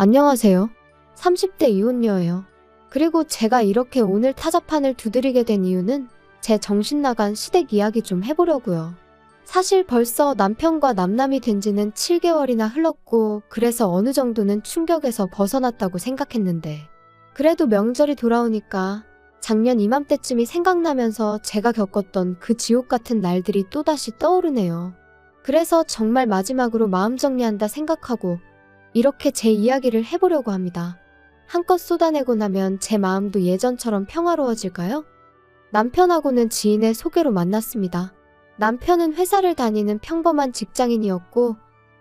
안녕하세요. 30대 이혼녀예요. 그리고 제가 이렇게 오늘 타자판을 두드리게 된 이유는 제 정신나간 시댁 이야기 좀 해보려고요. 사실 벌써 남편과 남남이 된 지는 7개월이나 흘렀고 그래서 어느 정도는 충격에서 벗어났다고 생각했는데 그래도 명절이 돌아오니까 작년 이맘때쯤이 생각나면서 제가 겪었던 그 지옥 같은 날들이 또다시 떠오르네요. 그래서 정말 마지막으로 마음 정리한다 생각하고 이렇게 제 이야기를 해보려고 합니다. 한껏 쏟아내고 나면 제 마음도 예전처럼 평화로워질까요? 남편하고는 지인의 소개로 만났습니다. 남편은 회사를 다니는 평범한 직장인이었고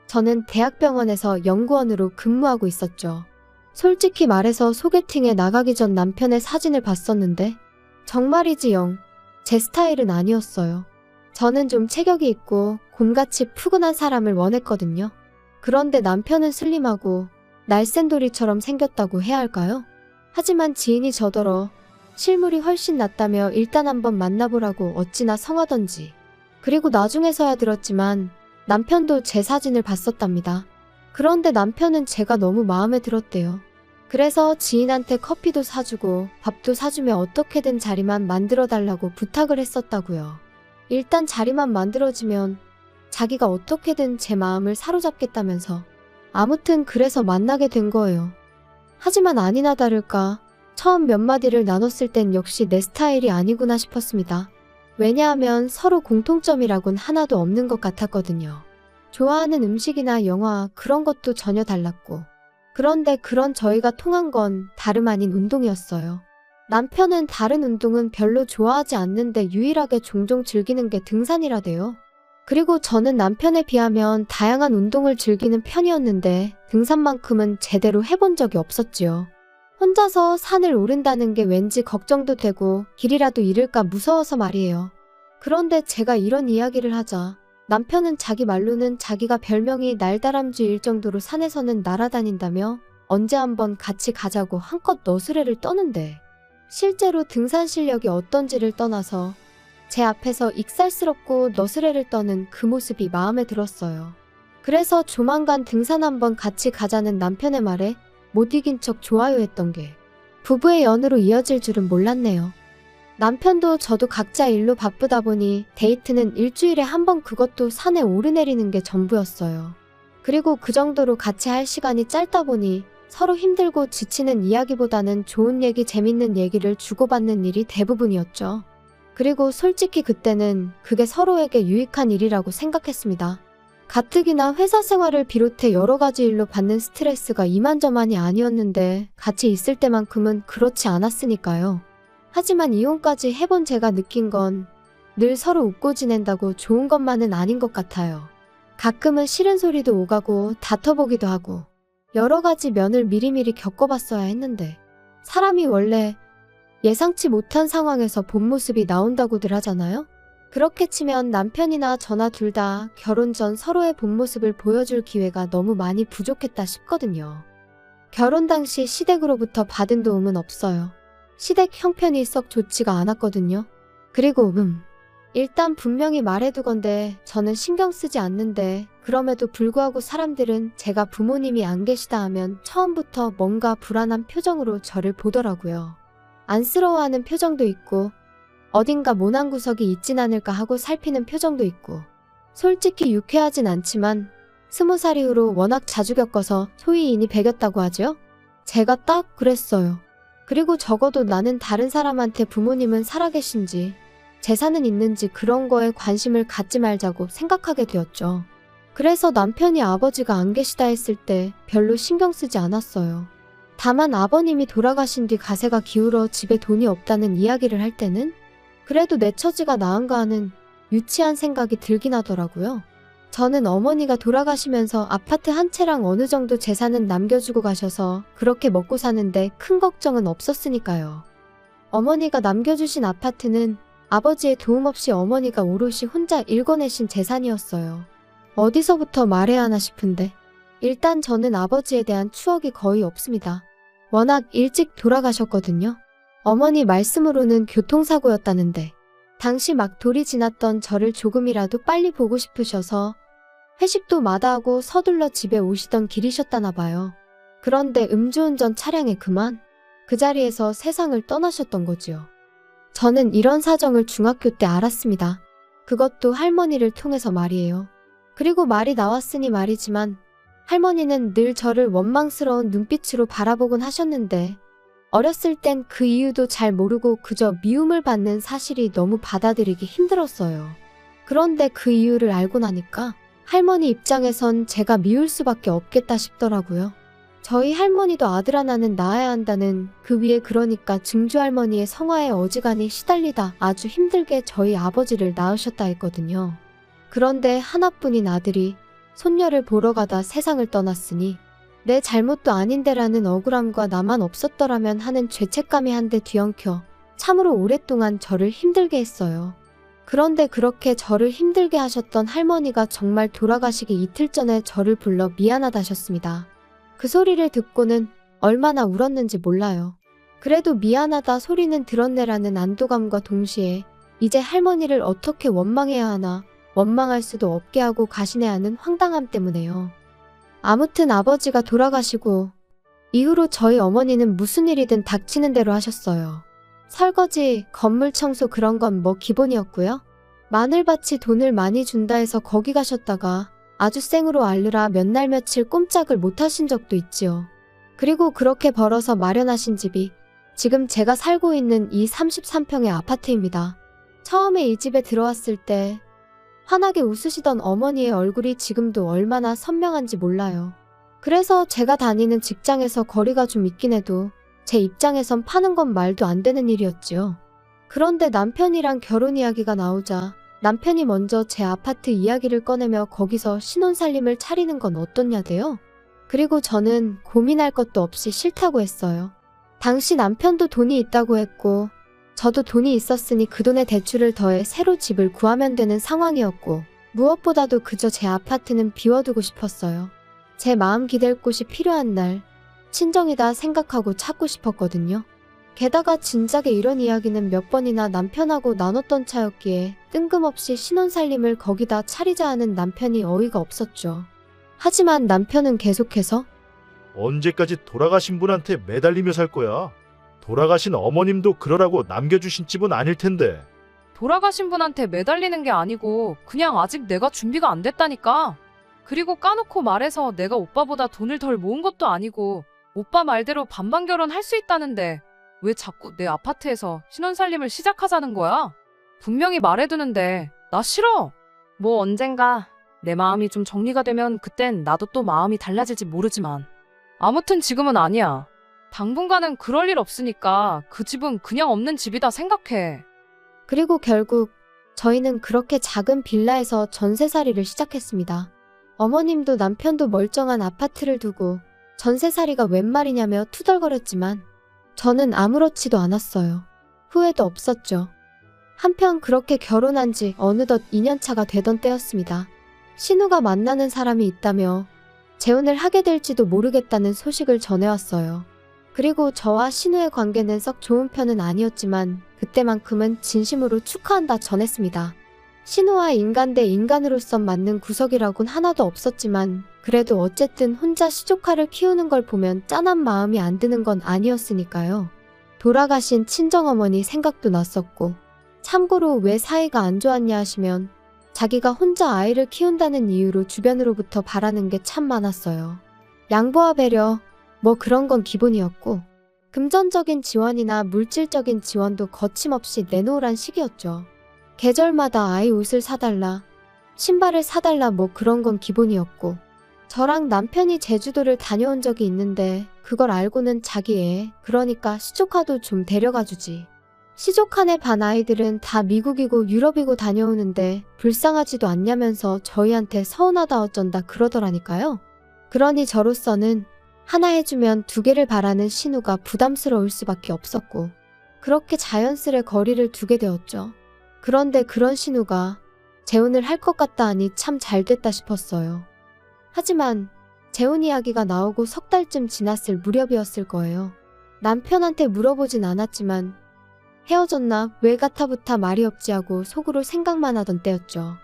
저는 대학병원에서 연구원으로 근무하고 있었죠. 솔직히 말해서 소개팅에 나가기 전 남편의 사진을 봤었는데 정말이지 영 제 스타일은 아니었어요. 저는 좀 체격이 있고 곰같이 푸근한 사람을 원했거든요. 그런데 남편은 슬림하고 날쌘돌이처럼 생겼다고 해야 할까요? 하지만 지인이 저더러 실물이 훨씬 낫다며 일단 한번 만나보라고 어찌나 성하던지. 그리고 나중에서야 들었지만 남편도 제 사진을 봤었답니다. 그런데 남편은 제가 너무 마음에 들었대요. 그래서 지인한테 커피도 사주고 밥도 사주며 어떻게든 자리만 만들어달라고 부탁을 했었다고요. 일단 자리만 만들어지면 자기가 어떻게든 제 마음을 사로잡겠다면서. 아무튼 그래서 만나게 된 거예요. 하지만 아니나 다를까 처음 몇 마디를 나눴을 땐 역시 내 스타일이 아니구나 싶었습니다. 왜냐하면 서로 공통점이라곤 하나도 없는 것 같았거든요. 좋아하는 음식이나 영화 그런 것도 전혀 달랐고. 그런데 그런 저희가 통한 건 다름 아닌 운동이었어요. 남편은 다른 운동은 별로 좋아하지 않는데 유일하게 종종 즐기는 게 등산이라대요. 그리고 저는 남편에 비하면 다양한 운동을 즐기는 편이었는데 등산만큼은 제대로 해본 적이 없었지요. 혼자서 산을 오른다는 게 왠지 걱정도 되고 길이라도 잃을까 무서워서 말이에요. 그런데 제가 이런 이야기를 하자 남편은 자기 말로는 자기가 별명이 날다람쥐일 정도로 산에서는 날아다닌다며 언제 한번 같이 가자고 한껏 너스레를 떠는데 실제로 등산 실력이 어떤지를 떠나서 제 앞에서 익살스럽고 너스레를 떠는 그 모습이 마음에 들었어요. 그래서 조만간 등산 한번 같이 가자는 남편의 말에 못 이긴 척 좋아요했던 게 부부의 연으로 이어질 줄은 몰랐네요. 남편도 저도 각자 일로 바쁘다 보니 데이트는 일주일에 한 번 그것도 산에 오르내리는 게 전부였어요. 그리고 그 정도로 같이 할 시간이 짧다 보니 서로 힘들고 지치는 이야기보다는 좋은 얘기, 재밌는 얘기를 주고받는 일이 대부분이었죠. 그리고 솔직히 그때는 그게 서로에게 유익한 일이라고 생각했습니다. 가뜩이나 회사 생활을 비롯해 여러 가지 일로 받는 스트레스가 이만저만이 아니었는데 같이 있을 때만큼은 그렇지 않았으니까요. 하지만 이혼까지 해본 제가 느낀 건 늘 서로 웃고 지낸다고 좋은 것만은 아닌 것 같아요. 가끔은 싫은 소리도 오가고 다퉈보기도 하고 여러 가지 면을 미리미리 겪어봤어야 했는데 사람이 원래 예상치 못한 상황에서 본 모습이 나온다고들 하잖아요? 그렇게 치면 남편이나 저나 둘 다 결혼 전 서로의 본 모습을 보여줄 기회가 너무 많이 부족했다 싶거든요. 결혼 당시 시댁으로부터 받은 도움은 없어요. 시댁 형편이 썩 좋지가 않았거든요. 그리고 일단 분명히 말해두건데 저는 신경 쓰지 않는데 그럼에도 불구하고 사람들은 제가 부모님이 안 계시다 하면 처음부터 뭔가 불안한 표정으로 저를 보더라고요. 안쓰러워하는 표정도 있고 어딘가 모난 구석이 있진 않을까 하고 살피는 표정도 있고 솔직히 유쾌하진 않지만 20살 이후로 워낙 자주 겪어서 소위 인이 배겼다고 하죠? 제가 딱 그랬어요. 그리고 적어도 나는 다른 사람한테 부모님은 살아계신지 재산은 있는지 그런 거에 관심을 갖지 말자고 생각하게 되었죠. 그래서 남편이 아버지가 안 계시다 했을 때 별로 신경 쓰지 않았어요. 다만 아버님이 돌아가신 뒤 가세가 기울어 집에 돈이 없다는 이야기를 할 때는 그래도 내 처지가 나은가 하는 유치한 생각이 들긴 하더라고요. 저는 어머니가 돌아가시면서 아파트 한 채랑 어느 정도 재산은 남겨주고 가셔서 그렇게 먹고 사는데 큰 걱정은 없었으니까요. 어머니가 남겨주신 아파트는 아버지의 도움 없이 어머니가 오롯이 혼자 일궈내신 재산이었어요. 어디서부터 말해야 하나 싶은데 일단 저는 아버지에 대한 추억이 거의 없습니다. 워낙 일찍 돌아가셨거든요. 어머니 말씀으로는 교통사고였다는데 당시 막 돌이 지났던 저를 조금이라도 빨리 보고 싶으셔서 회식도 마다하고 서둘러 집에 오시던 길이셨다나 봐요. 그런데 음주운전 차량에 그만 그 자리에서 세상을 떠나셨던 거지요. 저는 이런 사정을 중학교 때 알았습니다. 그것도 할머니를 통해서 말이에요. 그리고 말이 나왔으니 말이지만 할머니는 늘 저를 원망스러운 눈빛으로 바라보곤 하셨는데 어렸을 땐 그 이유도 잘 모르고 그저 미움을 받는 사실이 너무 받아들이기 힘들었어요. 그런데 그 이유를 알고 나니까 할머니 입장에선 제가 미울 수밖에 없겠다 싶더라고요. 저희 할머니도 아들 하나는 낳아야 한다는 그 위에 그러니까 증조할머니의 성화에 어지간히 시달리다 아주 힘들게 저희 아버지를 낳으셨다 했거든요. 그런데 하나뿐인 아들이 손녀를 보러 가다 세상을 떠났으니 내 잘못도 아닌데라는 억울함과 나만 없었더라면 하는 죄책감이 한데 뒤엉켜 참으로 오랫동안 저를 힘들게 했어요. 그런데 그렇게 저를 힘들게 하셨던 할머니가 정말 돌아가시기 이틀 전에 저를 불러 미안하다셨습니다. 그 소리를 듣고는 얼마나 울었는지 몰라요. 그래도 미안하다 소리는 들었네라는 안도감과 동시에 이제 할머니를 어떻게 원망해야 하나, 원망할 수도 없게 하고 가시네 하는 황당함 때문에요. 아무튼 아버지가 돌아가시고 이후로 저희 어머니는 무슨 일이든 닥치는 대로 하셨어요. 설거지, 건물 청소 그런 건 뭐 기본이었고요. 마늘밭이 돈을 많이 준다 해서 거기 가셨다가 아주 생으로 앓느라 몇 날 며칠 꼼짝을 못 하신 적도 있지요. 그리고 그렇게 벌어서 마련하신 집이 지금 제가 살고 있는 이 33평의 아파트입니다. 처음에 이 집에 들어왔을 때 환하게 웃으시던 어머니의 얼굴이 지금도 얼마나 선명한지 몰라요. 그래서 제가 다니는 직장에서 거리가 좀 있긴 해도 제 입장에선 파는 건 말도 안 되는 일이었지요. 그런데 남편이랑 결혼 이야기가 나오자 남편이 먼저 제 아파트 이야기를 꺼내며 거기서 신혼살림을 차리는 건 어떻냐대요. 그리고 저는 고민할 것도 없이 싫다고 했어요. 당시 남편도 돈이 있다고 했고 저도 돈이 있었으니 그 돈에 대출을 더해 새로 집을 구하면 되는 상황이었고 무엇보다도 그저 제 아파트는 비워두고 싶었어요. 제 마음 기댈 곳이 필요한 날 친정이다 생각하고 찾고 싶었거든요. 게다가 진작에 이런 이야기는 몇 번이나 남편하고 나눴던 차였기에 뜬금없이 신혼살림을 거기다 차리자 하는 남편이 어이가 없었죠. 하지만 남편은 계속해서 언제까지 돌아가신 분한테 매달리며 살 거야? 돌아가신 어머님도 그러라고 남겨주신 집은 아닐 텐데. 돌아가신 분한테 매달리는 게 아니고 그냥 아직 내가 준비가 안 됐다니까. 그리고 까놓고 말해서 내가 오빠보다 돈을 덜 모은 것도 아니고 오빠 말대로 반반 결혼할 수 있다는데 왜 자꾸 내 아파트에서 신혼살림을 시작하자는 거야? 분명히 말해두는데 나 싫어. 뭐 언젠가 내 마음이 좀 정리가 되면 그땐 나도 또 마음이 달라질지 모르지만 아무튼 지금은 아니야. 당분간은 그럴 일 없으니까 그 집은 그냥 없는 집이다 생각해. 그리고 결국 저희는 그렇게 작은 빌라에서 전세살이를 시작했습니다. 어머님도 남편도 멀쩡한 아파트를 두고 전세살이가 웬 말이냐며 투덜거렸지만 저는 아무렇지도 않았어요. 후회도 없었죠. 한편 그렇게 결혼한 지 어느덧 2년차가 되던 때였습니다. 신우가 만나는 사람이 있다며 재혼을 하게 될지도 모르겠다는 소식을 전해왔어요. 그리고 저와 신우의 관계는 썩 좋은 편은 아니었지만 그때만큼은 진심으로 축하한다 전했습니다. 신우와 인간 대 인간으로서 맞는 구석이라곤 하나도 없었지만 그래도 어쨌든 혼자 시조카를 키우는 걸 보면 짠한 마음이 안 드는 건 아니었으니까요. 돌아가신 친정어머니 생각도 났었고 참고로 왜 사이가 안 좋았냐 하시면 자기가 혼자 아이를 키운다는 이유로 주변으로부터 바라는 게 참 많았어요. 양보와 배려, 뭐 그런 건 기본이었고 금전적인 지원이나 물질적인 지원도 거침없이 내놓으란 식이었죠. 계절마다 아이 옷을 사달라, 신발을 사달라 뭐 그런 건 기본이었고 저랑 남편이 제주도를 다녀온 적이 있는데 그걸 알고는 자기 애, 그러니까 시조카도 좀 데려가주지. 시조카네 반 아이들은 다 미국이고 유럽이고 다녀오는데 불쌍하지도 않냐면서 저희한테 서운하다 어쩐다 그러더라니까요. 그러니 저로서는 하나 해주면 두 개를 바라는 신우가 부담스러울 수밖에 없었고 그렇게 자연스레 거리를 두게 되었죠. 그런데 그런 신우가 재혼을 할 것 같다 하니 참 잘됐다 싶었어요. 하지만 재혼 이야기가 나오고 석 달쯤 지났을 무렵이었을 거예요. 남편한테 물어보진 않았지만 헤어졌나 왜 가타부타 말이 없지 하고 속으로 생각만 하던 때였죠.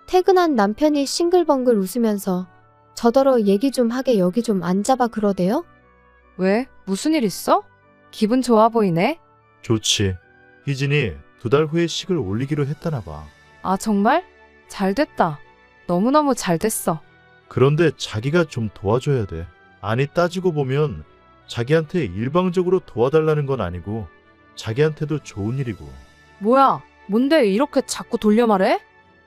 퇴근한 남편이 싱글벙글 웃으면서 저더러 얘기 좀 하게 여기 좀 앉아봐 그러대요? 왜? 무슨 일 있어? 기분 좋아 보이네? 좋지. 희진이 2달 후에 식을 올리기로 했다나 봐. 아, 정말? 잘 됐다. 너무너무 잘 됐어. 그런데 자기가 좀 도와줘야 돼. 아니 따지고 보면 자기한테 일방적으로 도와달라는 건 아니고 자기한테도 좋은 일이고. 뭐야? 뭔데 이렇게 자꾸 돌려 말해?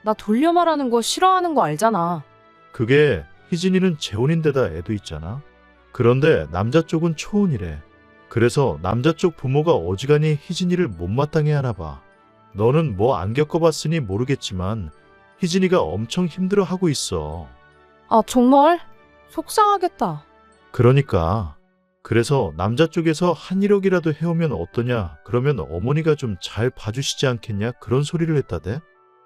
나 돌려 말하는 거 싫어하는 거 알잖아. 그게 희진이는 재혼인데다 애도 있잖아. 그런데 남자 쪽은 초혼이래. 그래서 남자 쪽 부모가 어지간히 희진이를 못마땅해 하나 봐. 너는 뭐 안 겪어봤으니 모르겠지만 희진이가 엄청 힘들어하고 있어. 아, 정말? 속상하겠다. 그러니까. 그래서 남자 쪽에서 한 1억이라도 해오면 어떠냐? 그러면 어머니가 좀 잘 봐주시지 않겠냐? 그런 소리를 했다대.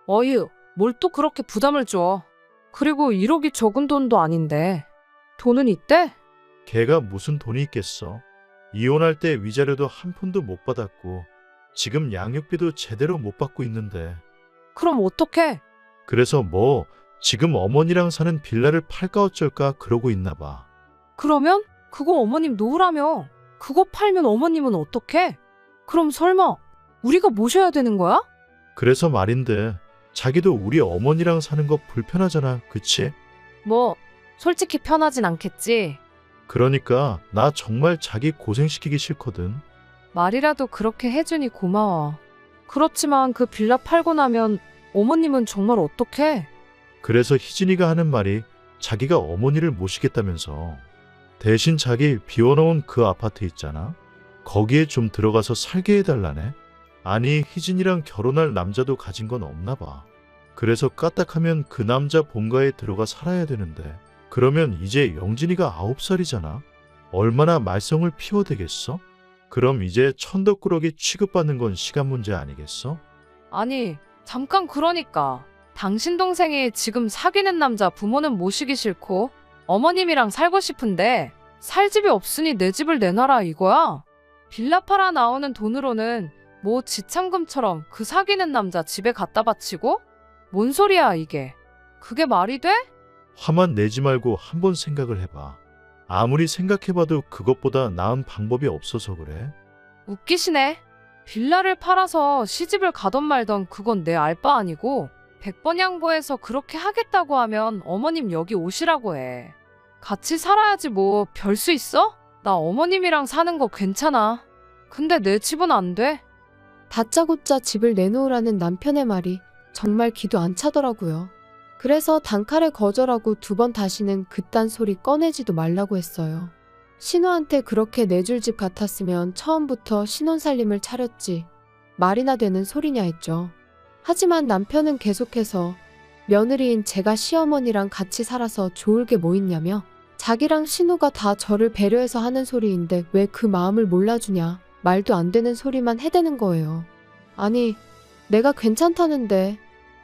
어휴, 뭘 또 그렇게 부담을 줘. 그리고 1억이 적은 돈도 아닌데. 돈은 있대? 걔가 무슨 돈이 있겠어. 이혼할 때 위자료도 한 푼도 못 받았고 지금 양육비도 제대로 못 받고 있는데. 그럼 어떡해? 그래서 뭐 지금 어머니랑 사는 빌라를 팔까 어쩔까 그러고 있나 봐. 그러면? 그거 어머님 놓으라며. 그거 팔면 어머님은 어떡해? 그럼 설마 우리가 모셔야 되는 거야? 그래서 말인데 자기도 우리 어머니랑 사는 거 불편하잖아. 그치? 뭐, 솔직히 편하진 않겠지. 그러니까 나 정말 자기 고생시키기 싫거든. 말이라도 그렇게 해주니 고마워. 그렇지만 그 빌라 팔고 나면 어머님은 정말 어떡해? 그래서 희진이가 하는 말이 자기가 어머니를 모시겠다면서. 대신 자기 비워놓은 그 아파트 있잖아. 거기에 좀 들어가서 살게 해달라네. 아니 희진이랑 결혼할 남자도 가진 건 없나 봐. 그래서 까딱하면 그 남자 본가에 들어가 살아야 되는데 그러면 이제 영진이가 9살이잖아. 얼마나 말썽을 피워대겠어? 그럼 이제 천덕꾸러기 취급받는 건 시간 문제 아니겠어? 아니, 잠깐 그러니까. 당신 동생이 지금 사귀는 남자 부모는 모시기 싫고 어머님이랑 살고 싶은데 살 집이 없으니 내 집을 내놔라 이거야? 빌라 팔아 나오는 돈으로는 뭐 지참금처럼 그 사귀는 남자 집에 갖다 바치고? 뭔 소리야 이게? 그게 말이 돼? 화만 내지 말고 한번 생각을 해봐. 아무리 생각해봐도 그것보다 나은 방법이 없어서 그래. 웃기시네. 빌라를 팔아서 시집을 가던 말던 그건 내 알 바 아니고 100번 양보해서 그렇게 하겠다고 하면 어머님 여기 오시라고 해. 같이 살아야지 뭐 별 수 있어? 나 어머님이랑 사는 거 괜찮아. 근데 내 집은 안 돼. 다짜고짜 집을 내놓으라는 남편의 말이 정말 기도 안 차더라고요. 그래서 단칼에 거절하고 2번 다시는 그딴 소리 꺼내지도 말라고 했어요. 신우한테 그렇게 내줄 집 같았으면 처음부터 신혼살림을 차렸지. 말이나 되는 소리냐 했죠. 하지만 남편은 계속해서 며느리인 제가 시어머니랑 같이 살아서 좋을 게 뭐 있냐며 자기랑 신우가 다 저를 배려해서 하는 소리인데 왜 그 마음을 몰라주냐. 말도 안 되는 소리만 해대는 거예요. 아니, 내가 괜찮다는데,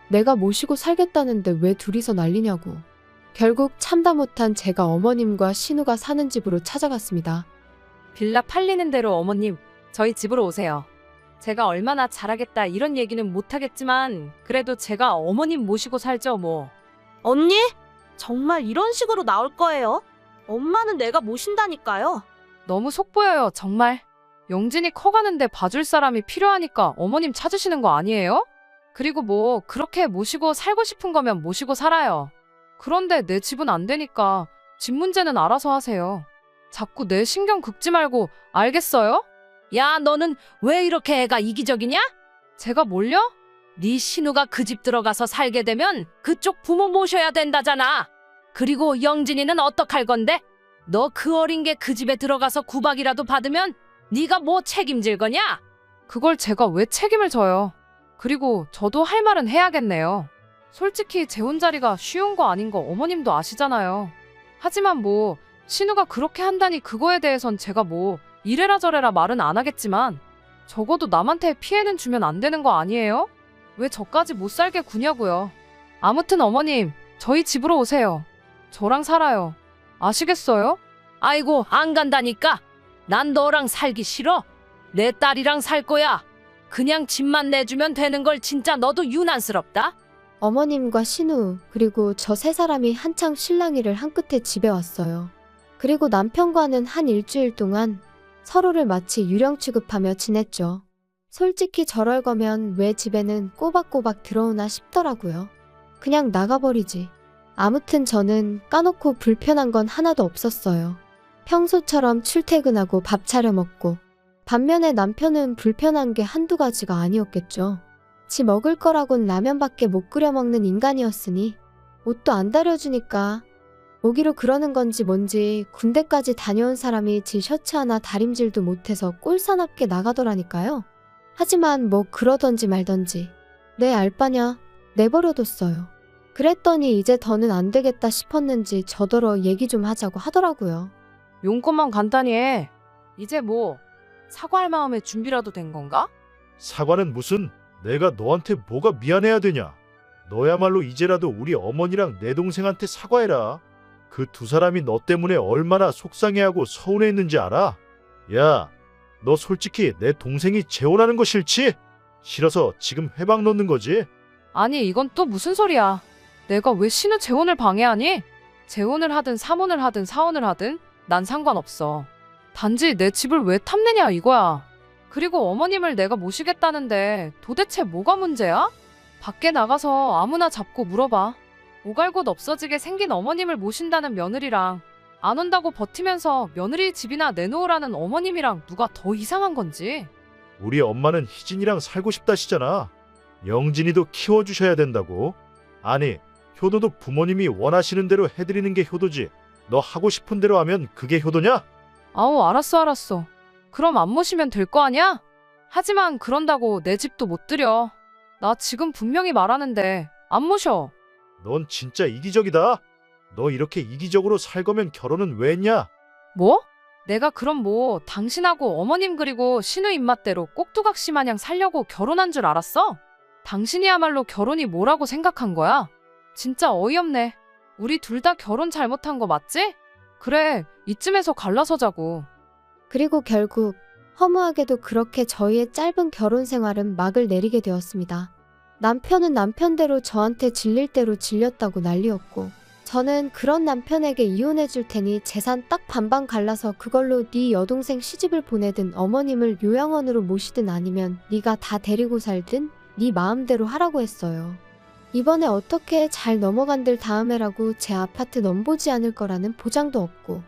내가 모시고 살겠다는데 왜 둘이서 난리냐고. 결국 참다 못한 제가 어머님과 신우가 사는 집으로 찾아갔습니다. 빌라 팔리는 대로 어머님, 저희 집으로 오세요. 제가 얼마나 잘하겠다 이런 얘기는 못하겠지만 그래도 제가 어머님 모시고 살죠 뭐. 언니? 정말 이런 식으로 나올 거예요? 엄마는 내가 모신다니까요. 너무 속보여요 정말. 영진이 커가는데 봐줄 사람이 필요하니까 어머님 찾으시는 거 아니에요? 그리고 뭐 그렇게 모시고 살고 싶은 거면 모시고 살아요. 그런데 내 집은 안 되니까 집 문제는 알아서 하세요. 자꾸 내 신경 긁지 말고 알겠어요? 야, 너는 왜 이렇게 애가 이기적이냐? 제가 뭘요? 네 신우가 그 집 들어가서 살게 되면 그쪽 부모 모셔야 된다잖아. 그리고 영진이는 어떡할 건데? 너 그 어린 게 그 집에 들어가서 구박이라도 받으면 네가 뭐 책임질 거냐? 그걸 제가 왜 책임을 져요. 그리고 저도 할 말은 해야겠네요. 솔직히 재혼 자리가 쉬운 거 아닌 거 어머님도 아시잖아요. 하지만 뭐 신우가 그렇게 한다니 그거에 대해선 제가 뭐 이래라 저래라 말은 안 하겠지만 적어도 남한테 피해는 주면 안 되는 거 아니에요? 왜 저까지 못 살게 구냐고요. 아무튼 어머님, 저희 집으로 오세요. 저랑 살아요. 아시겠어요? 아이고, 안 간다니까. 난 너랑 살기 싫어. 내 딸이랑 살 거야. 그냥 집만 내주면 되는 걸 진짜 너도 유난스럽다. 어머님과 신우 그리고 저 3사람이 한창 실랑이를 한 끝에 집에 왔어요. 그리고 남편과는 한 일주일 동안 서로를 마치 유령 취급하며 지냈죠. 솔직히 저럴 거면 왜 집에는 꼬박꼬박 들어오나 싶더라고요. 그냥 나가버리지. 아무튼 저는 까놓고 불편한 건 하나도 없었어요. 평소처럼 출퇴근하고 밥 차려 먹고. 반면에 남편은 불편한 게 한두 가지가 아니었겠죠. 지 먹을 거라곤 라면밖에 못 끓여 먹는 인간이었으니 옷도 안 다려주니까 오기로 그러는 건지 뭔지 군대까지 다녀온 사람이 지 셔츠 하나 다림질도 못해서 꼴사납게 나가더라니까요. 하지만 뭐 그러던지 말던지 내 알바냐 내버려뒀어요. 그랬더니 이제 더는 안 되겠다 싶었는지 저더러 얘기 좀 하자고 하더라고요. 용건만 간단히 해. 이제 뭐 사과할 마음의 준비라도 된 건가? 사과는 무슨, 내가 너한테 뭐가 미안해야 되냐. 너야말로 이제라도 우리 어머니랑 내 동생한테 사과해라. 그 두 사람이 너 때문에 얼마나 속상해하고 서운해했는지 알아? 야, 너 솔직히 내 동생이 재혼하는 거 싫지? 싫어서 지금 회방 놓는 거지? 아니 이건 또 무슨 소리야. 내가 왜 신우 재혼을 방해하니? 재혼을 하든 사혼을 하든 사혼을 하든 난 상관없어. 단지 내 집을 왜 탐내냐 이거야. 그리고 어머님을 내가 모시겠다는데 도대체 뭐가 문제야? 밖에 나가서 아무나 잡고 물어봐. 오갈 곳 없어지게 생긴 어머님을 모신다는 며느리랑 안 온다고 버티면서 며느리 집이나 내놓으라는 어머님이랑 누가 더 이상한 건지. 우리 엄마는 희진이랑 살고 싶다시잖아. 영진이도 키워주셔야 된다고. 아니, 효도도 부모님이 원하시는 대로 해드리는 게 효도지. 너 하고 싶은 대로 하면 그게 효도냐? 아우 알았어. 그럼 안 모시면 될 거 아니야? 하지만 그런다고 내 집도 못 들여. 나 지금 분명히 말하는데 안 모셔. 넌 진짜 이기적이다. 너 이렇게 이기적으로 살 거면 결혼은 왜 했냐? 뭐? 내가 그럼 뭐 당신하고 어머님 그리고 신우 입맛대로 꼭두각시 마냥 살려고 결혼한 줄 알았어? 당신이야말로 결혼이 뭐라고 생각한 거야? 진짜 어이없네. 우리 둘 다 결혼 잘못한 거 맞지? 그래, 이쯤에서 갈라서자고. 그리고 결국 허무하게도 그렇게 저희의 짧은 결혼 생활은 막을 내리게 되었습니다. 남편은 남편대로 저한테 질릴 대로 질렸다고 난리였고 저는 그런 남편에게 이혼해 줄 테니 재산 딱 반반 갈라서 그걸로 네 여동생 시집을 보내든 어머님을 요양원으로 모시든 아니면 네가 다 데리고 살든 네 마음대로 하라고 했어요. 이번에 어떻게 잘 넘어간들 다음에라고 제 아파트 넘보지 않을 거라는 보장도 없고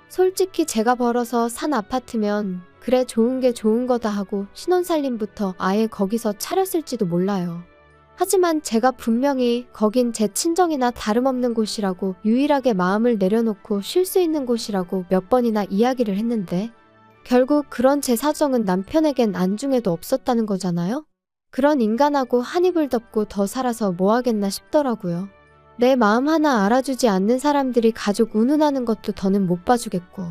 솔직히 제가 벌어서 산 아파트면 그래 좋은 게 좋은 거다 하고 신혼살림부터 아예 거기서 차렸을지도 몰라요. 하지만 제가 분명히 거긴 제 친정이나 다름없는 곳이라고 유일하게 마음을 내려놓고 쉴 수 있는 곳이라고 몇 번이나 이야기를 했는데 결국 그런 제 사정은 남편에겐 안중에도 없었다는 거잖아요? 그런 인간하고 한 입을 덮고 더 살아서 뭐 하겠나 싶더라고요. 내 마음 하나 알아주지 않는 사람들이 가족 운운하는 것도 더는 못 봐주겠고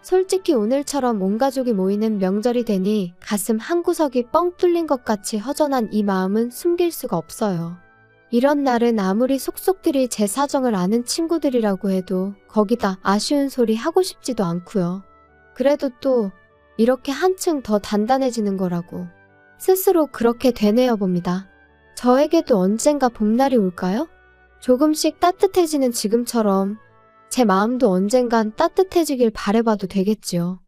솔직히 오늘처럼 온 가족이 모이는 명절이 되니 가슴 한구석이 뻥 뚫린 것 같이 허전한 이 마음은 숨길 수가 없어요. 이런 날은 아무리 속속들이 제 사정을 아는 친구들이라고 해도 거기다 아쉬운 소리 하고 싶지도 않고요. 그래도 또 이렇게 한층 더 단단해지는 거라고 스스로 그렇게 되뇌어 봅니다. 저에게도 언젠가 봄날이 올까요? 조금씩 따뜻해지는 지금처럼 제 마음도 언젠간 따뜻해지길 바라봐도 되겠지요.